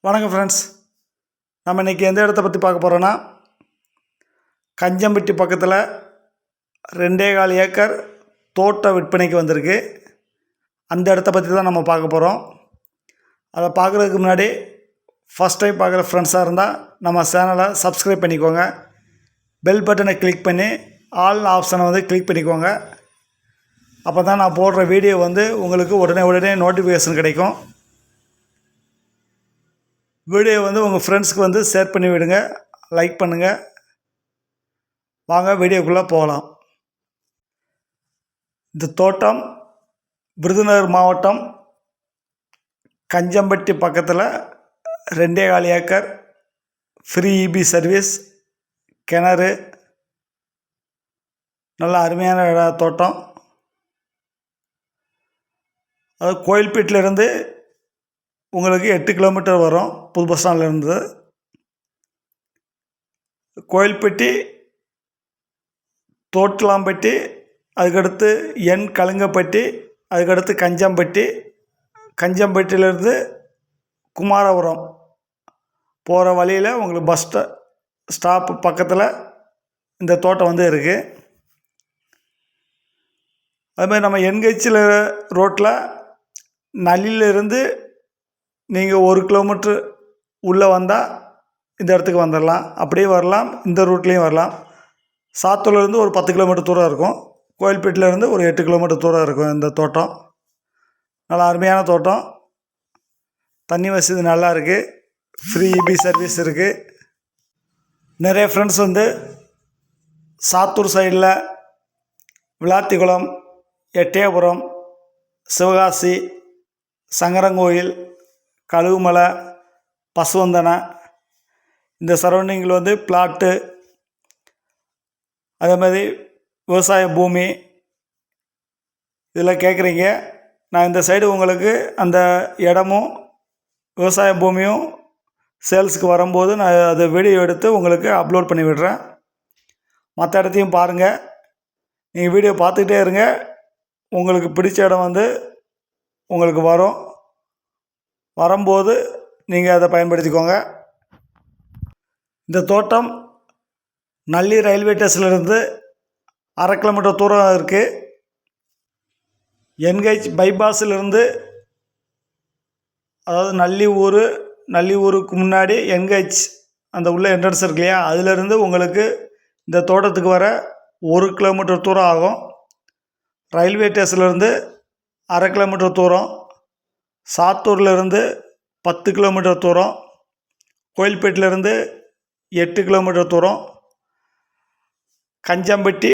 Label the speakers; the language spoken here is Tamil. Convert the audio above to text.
Speaker 1: வணக்கம் ஃப்ரெண்ட்ஸ். நம்ம இன்றைக்கி எந்த இடத்த பற்றி பார்க்க போகிறோன்னா, கஞ்சம்பட்டி பக்கத்தில் 2.25 ஏக்கர் தோட்டம் விற்பனைக்கு வந்திருக்கு. அந்த இடத்த பற்றி தான் நம்ம பார்க்க போகிறோம். அதை பார்க்குறதுக்கு முன்னாடி ஃபஸ்ட் டைம் பார்க்குற ஃப்ரெண்ட்ஸாக இருந்தால் நம்ம சேனலை சப்ஸ்கிரைப் பண்ணிக்கோங்க. பெல் பட்டனை கிளிக் பண்ணி ஆல் ஆப்ஷனை கிளிக் பண்ணிக்கோங்க. அப்போ தான் நான் போடுற வீடியோ உங்களுக்கு உடனே நோட்டிஃபிகேஷன் கிடைக்கும். வீடியோ உங்கள் ஃப்ரெண்ட்ஸ்க்கு ஷேர் பண்ணி விடுங்க, லைக் பண்ணுங்கள். வாங்க வீடியோக்குள்ளே போகலாம். இந்த தோட்டம் விருதுநகர் மாவட்டம் கஞ்சம்பட்டி பக்கத்தில் 2.25 ஏக்கர் ஃப்ரீ இபி சர்வீஸ், கிணறு, நல்ல அருமையான தோட்டம். அது கோயில்பேட்டிலேருந்து உங்களுக்கு 8 கிலோமீட்டர் வரும். புது பஸ் ஸ்டாண்ட்லேருந்து கோயில்பட்டி, தோட்டலாம்பட்டி, அதுக்கடுத்து கழுங்கப்பட்டி, அதுக்கடுத்து கஞ்சம்பட்டி, கஞ்சம்பட்டியிலேருந்து குமாரபுரம் போகிற வழியில் உங்களுக்கு பஸ் ஸ்டாப்பு பக்கத்தில் இந்த தோட்டம் இருக்குது. அதுமாதிரி நம்ம என்ஹெச்சில் ரோட்டில் நல்லிலிருந்து நீங்கள் 1 கிலோமீட்ரு உள்ளே வந்தால் இந்த இடத்துக்கு வந்துடலாம். அப்படியே வரலாம், இந்த ரூட்லேயும் வரலாம். சாத்தூர்லேருந்து ஒரு 10 கிலோமீட்டர் தூரம் இருக்கும். கோயில்பேட்டிலேருந்து ஒரு 8 கிலோமீட்டர் தூரம் இருக்கும். இந்த தோட்டம் நல்லா அருமையான தோட்டம். தண்ணி வசதி நல்லா இருக்குது. ஃப்ரீ இபி சர்வீஸ் இருக்குது. நிறைய ஃப்ரெண்ட்ஸ் சாத்தூர் சைடில் விளாத்திக்குளம், எட்டயபுரம், சிவகாசி, சங்கரங்கோயில், கழுகுமலை, பசுவந்தனை, இந்த சரௌண்டிங்கில் பிளாட்டு, அதே மாதிரி விவசாய பூமி இதில் கேட்குறீங்க. நான் இந்த சைடு உங்களுக்கு அந்த இடமும் விவசாய பூமியும் சேல்ஸுக்கு வரும்போது நான் அதை வீடியோ எடுத்து உங்களுக்கு அப்லோட் பண்ணி விடுறேன். மற்ற இடத்தையும் பாருங்கள். நீங்கள் வீடியோ பார்த்துக்கிட்டே இருங்க. உங்களுக்கு பிடிச்ச இடம் உங்களுக்கு வரும்போது நீங்கள் அதை பயன்படுத்திக்கோங்க. இந்த தோட்டம் நல்லி ரயில்வே ஸ்டேஷன்லேருந்து 1/2 கிலோமீட்டர் தூரம் இருக்குது. என்ஹெச் பைபாஸிலிருந்து, அதாவது நல்லியூருக்கு முன்னாடி என்ஹெச் அந்த உள்ள என்ட்ரன்ஸ் இருக்கு இல்லையா, அதிலிருந்து உங்களுக்கு இந்த தோட்டத்துக்கு வர 1 கிலோமீட்டர் தூரம் ஆகும். ரயில்வே ஸ்டேஷன்லேருந்து 1/2 கிலோமீட்டர் தூரம், சாத்தூர்லேருந்து 10 கிலோமீட்டர் தூரம், கோயில்பேட்டிலேருந்து 8 கிலோமீட்டர் தூரம், கஞ்சம்பட்டி